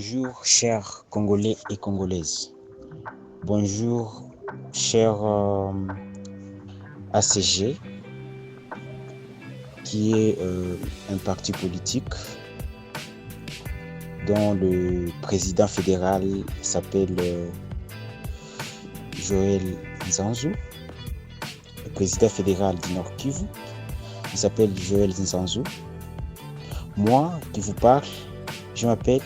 Bonjour chers Congolais et Congolaises. Bonjour cher ACG, qui est un parti politique dont le président fédéral s'appelle Joël Nzanzu. Le président fédéral du Nord Kivu, il s'appelle Joël Nzanzu. Moi qui vous parle, je m'appelle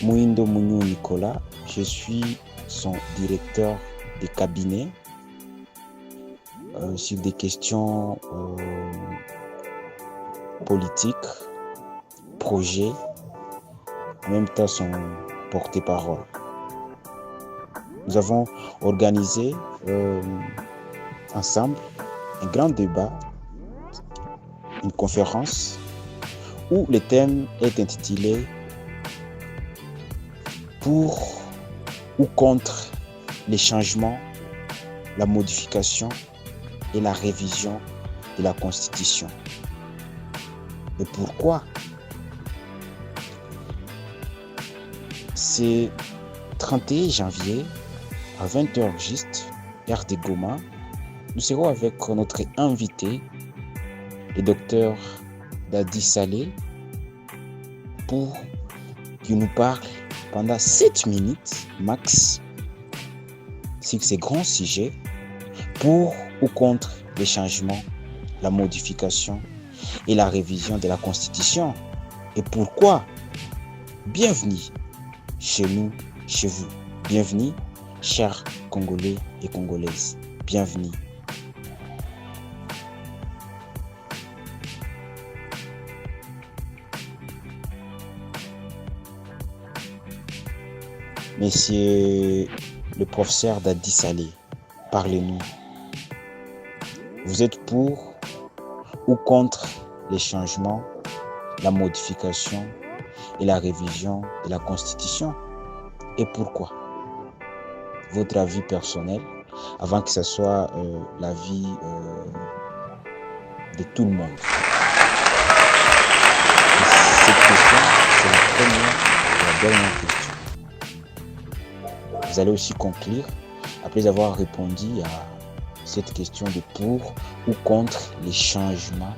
Mouindo Mouniou Nicolas. Je suis son directeur de cabinet sur des questions politiques, projets, en même temps son porte-parole. Nous avons organisé ensemble un grand débat, une conférence où le thème est intitulé pour ou contre les changements, la modification et la révision de la Constitution. Et pourquoi? C'est 31 janvier à 20h juste, heure de Goma. Nous serons avec notre invité, le docteur Dadi Saleh, pour qu'il nous parle pendant 7 minutes max sur ces grands sujets pour ou contre les changements, la modification et la révision de la Constitution. Et pourquoi? Bienvenue chez nous, chez vous. Bienvenue, chers Congolais et Congolaises. Bienvenue. Monsieur le professeur Dadi Saleh, parlez-nous. Vous êtes pour ou contre les changements, la modification et la révision de la Constitution? Et pourquoi? Votre avis personnel, avant que ce soit l'avis de tout le monde. Et cette question, c'est la première et la dernière question. Vous allez aussi conclure après avoir répondu à cette question de pour ou contre les changements,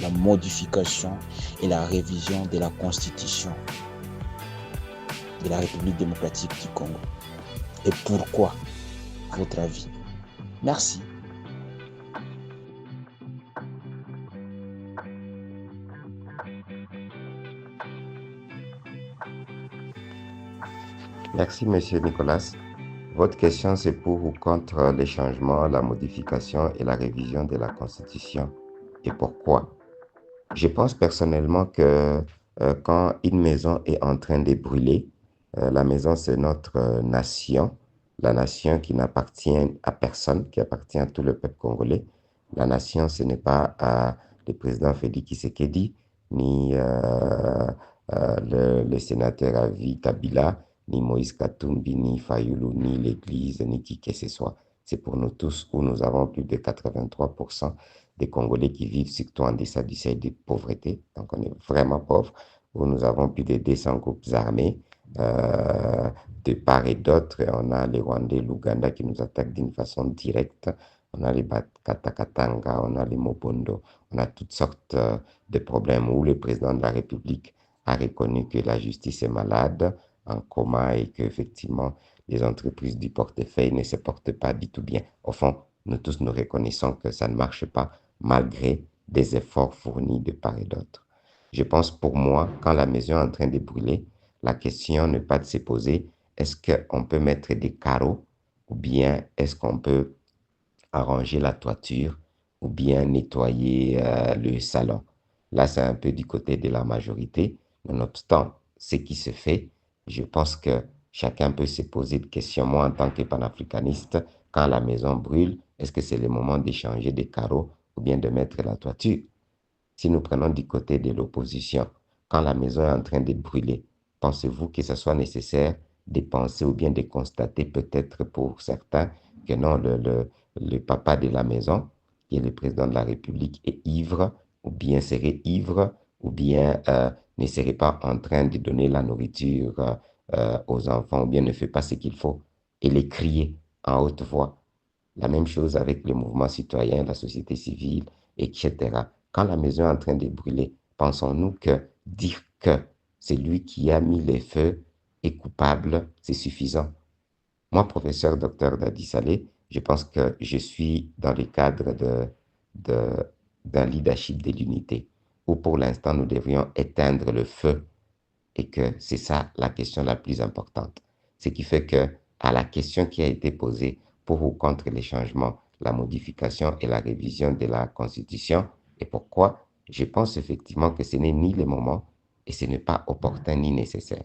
la modification et la révision de la Constitution de la République démocratique du Congo. Et pourquoi? Votre avis. Merci. Merci, Monsieur Nicolas. Votre question, c'est pour ou contre les changements, la modification et la révision de la Constitution. Et pourquoi? Je pense personnellement que quand une maison est en train de brûler, la maison, c'est notre nation, la nation qui n'appartient à personne, qui appartient à tout le peuple congolais. La nation, ce n'est pas le président Félix Tshisekedi, ni le sénateur Avi Kabila, ni Moïse Katumbi, ni Fayoulou, ni l'Église, ni qui que ce soit. C'est pour nous tous où nous avons plus de 83% des Congolais qui vivent surtout en deçà du seuil de pauvreté. Donc on est vraiment pauvre, où nous avons plus de 200 groupes armés de part et d'autre. On a les Rwandais, l'Ouganda qui nous attaquent d'une façon directe. On a les Katakatanga, on a les Mobondo, on a toutes sortes de problèmes où le président de la République a reconnu que la justice est malade, en coma, et qu'effectivement, les entreprises du portefeuille ne se portent pas du tout bien. Au fond, nous tous nous reconnaissons que ça ne marche pas malgré des efforts fournis de part et d'autre. Je pense pour moi, quand la maison est en train de brûler, la question n'est pas de se poser est-ce qu'on peut mettre des carreaux ou bien est-ce qu'on peut arranger la toiture ou bien nettoyer le salon. Là, c'est un peu du côté de la majorité. Nonobstant ce qui se fait, je pense que chacun peut se poser des questions. Moi, en tant que panafricaniste, quand la maison brûle, est-ce que c'est le moment d'échanger des carreaux ou bien de mettre la toiture? Si nous prenons du côté de l'opposition, quand la maison est en train de brûler, pensez-vous que ce soit nécessaire de penser ou bien de constater peut-être pour certains que non, le papa de la maison, qui est le président de la République, est ivre ou bien serait ivre ou bien ne serait pas en train de donner la nourriture aux enfants ou bien ne fait pas ce qu'il faut et les crier en haute voix. La même chose avec le mouvement citoyen, la société civile, etc. Quand la maison est en train de brûler, pensons-nous que dire que c'est lui qui a mis les feux est coupable, c'est suffisant? Moi, professeur docteur Dadi Saleh, je pense que je suis dans le cadre de, d'un leadership de l'unité, où pour l'instant nous devrions éteindre le feu et que c'est ça la question la plus importante. Ce qui fait que à la question qui a été posée pour ou contre les changements, la modification et la révision de la Constitution, et pourquoi, je pense effectivement que ce n'est ni le moment et ce n'est pas opportun ni nécessaire.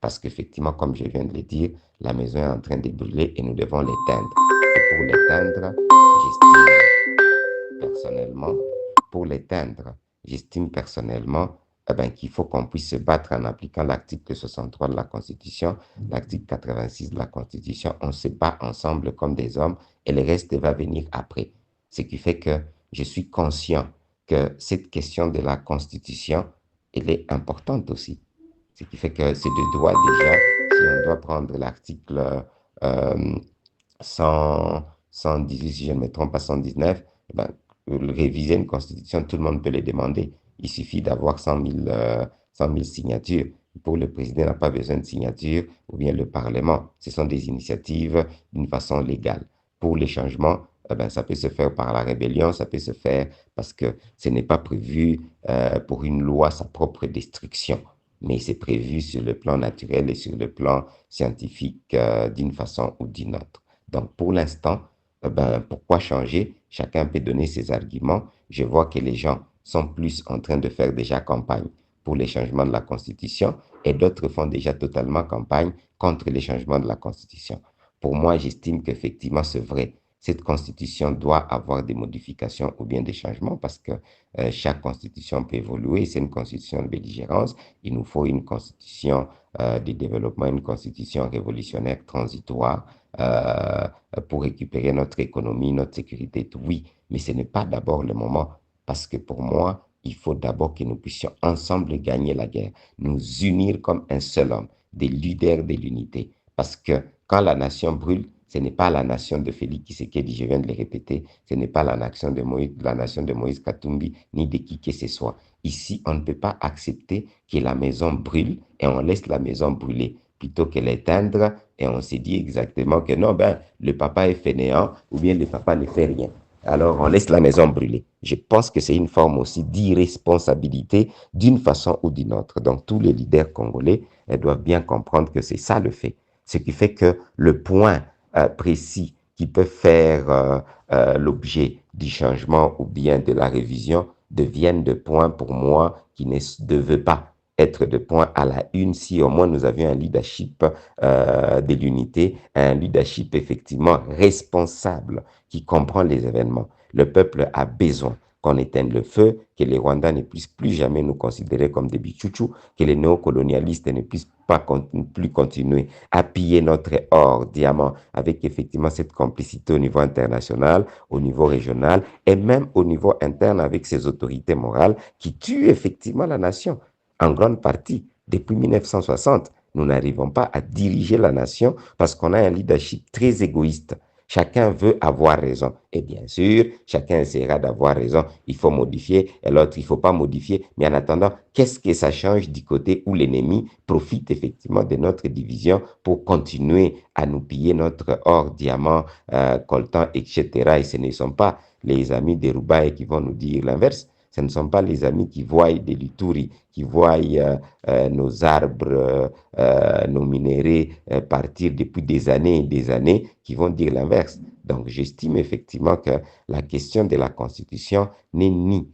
Parce qu'effectivement, comme je viens de le dire, la maison est en train de brûler et nous devons l'éteindre. Et pour l'éteindre, personnellement, pour l'éteindre, j'estime personnellement qu'il faut qu'on puisse se battre en appliquant l'article 63 de la Constitution, l'article 86 de la Constitution. On se bat ensemble comme des hommes et le reste va venir après. Ce qui fait que je suis conscient que cette question de la Constitution, elle est importante aussi. Ce qui fait que c'est de droit déjà, si on doit prendre l'article euh, 100, 118, si je ne me trompe pas, 119, eh ben, réviser une constitution, tout le monde peut le demander. Il suffit d'avoir 100 000 signatures. Pour le président, il n'a pas besoin de signatures, ou bien le Parlement. Ce sont des initiatives d'une façon légale. Pour les changements, ça peut se faire par la rébellion, ça peut se faire parce que ce n'est pas prévu pour une loi sa propre destruction, mais c'est prévu sur le plan naturel et sur le plan scientifique d'une façon ou d'une autre. Donc, pour l'instant, pourquoi changer? Chacun peut donner ses arguments. Je vois que les gens sont plus en train de faire déjà campagne pour les changements de la Constitution et d'autres font déjà totalement campagne contre les changements de la Constitution. Pour moi, j'estime qu'effectivement, c'est vrai. Cette Constitution doit avoir des modifications ou bien des changements parce que chaque Constitution peut évoluer. C'est une Constitution de belligérance. Il nous faut une Constitution de développement, une Constitution révolutionnaire transitoire pour récupérer notre économie, notre sécurité, tout. Oui, mais ce n'est pas d'abord le moment, parce que pour moi, il faut d'abord que nous puissions ensemble gagner la guerre, nous unir comme un seul homme, des leaders de l'unité. Parce que quand la nation brûle, ce n'est pas la nation de Félix Tshisekedi, je viens de le répéter, ce n'est pas la nation de Moïse Katumbi, ni de qui que ce soit. Ici, on ne peut pas accepter que la maison brûle et on laisse la maison brûler plutôt que l'éteindre et on s'est dit exactement que non, le papa est fainéant ou bien le papa ne fait rien. Alors on laisse la maison brûler. Je pense que c'est une forme aussi d'irresponsabilité d'une façon ou d'une autre. Donc tous les leaders congolais doivent bien comprendre que c'est ça le fait. Ce qui fait que le point précis qui peut faire l'objet du changement ou bien de la révision deviennent de points pour moi qui ne devaient pas être de points à la une si au moins nous avions un leadership de l'unité, un leadership effectivement responsable qui comprend les événements. Le peuple a besoin qu'on éteigne le feu, que les Rwandais ne puissent plus jamais nous considérer comme des bichouchous, que les néocolonialistes ne puissent pas plus continuer à piller notre or, diamant, avec effectivement cette complicité au niveau international, au niveau régional et même au niveau interne avec ces autorités morales qui tuent effectivement la nation en grande partie. Depuis 1960, nous n'arrivons pas à diriger la nation parce qu'on a un leadership très égoïste. Chacun veut avoir raison. Et bien sûr, chacun essaiera d'avoir raison. Il faut modifier et l'autre, il ne faut pas modifier. Mais en attendant, qu'est-ce que ça change du côté où l'ennemi profite effectivement de notre division pour continuer à nous piller notre or, diamant, coltan, etc. Et ce ne sont pas les amis des Roubaix qui vont nous dire l'inverse. Ce ne sont pas les amis qui voient des litouris, qui voient nos arbres, nos minéraux partir depuis des années et des années, qui vont dire l'inverse. Donc, j'estime effectivement que la question de la Constitution n'est ni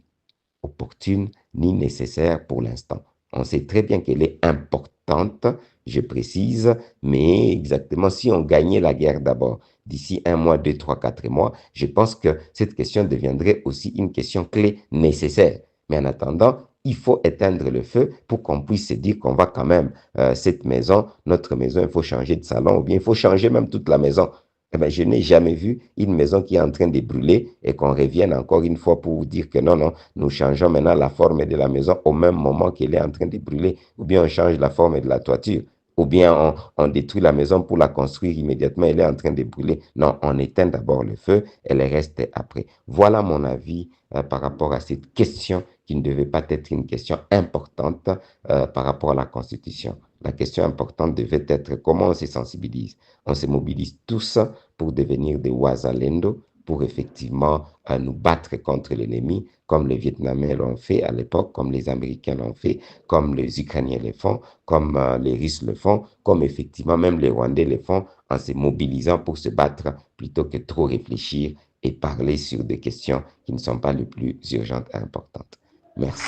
opportune ni nécessaire pour l'instant. On sait très bien qu'elle est importante, je précise, mais exactement si on gagnait la guerre d'abord, d'ici 1 mois, 2, 3, 4 mois, je pense que cette question deviendrait aussi une question clé nécessaire. Mais en attendant, il faut éteindre le feu pour qu'on puisse se dire qu'on va quand même, cette maison, notre maison, il faut changer de salon ou bien il faut changer même toute la maison. Eh ben, je n'ai jamais vu une maison qui est en train de brûler et qu'on revienne encore une fois pour vous dire que non, non, nous changeons maintenant la forme de la maison au même moment qu'elle est en train de brûler, ou bien on change la forme de la toiture, ou bien on détruit la maison pour la construire immédiatement, elle est en train de brûler. Non, on éteint d'abord le feu et le reste après. Voilà mon avis par rapport à cette question qui ne devait pas être une question importante par rapport à la Constitution. La question importante devait être comment on se sensibilise. On se mobilise tous pour devenir des Wazalendo, pour effectivement nous battre contre l'ennemi, comme les Vietnamiens l'ont fait à l'époque, comme les Américains l'ont fait, comme les Ukrainiens le font, comme les Russes le font, comme effectivement même les Rwandais le font, en se mobilisant pour se battre plutôt que trop réfléchir et parler sur des questions qui ne sont pas les plus urgentes et importantes. Merci.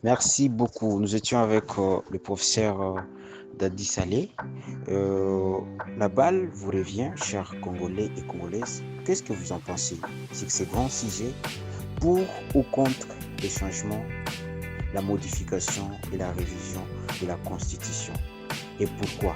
Merci beaucoup. Nous étions avec le professeur Dadi Saleh. Euh, la balle vous revient, chers Congolais et Congolaises. Qu'est-ce que vous en pensez sur ces grands sujets pour ou contre les changements, la modification et la révision de la Constitution? Et pourquoi?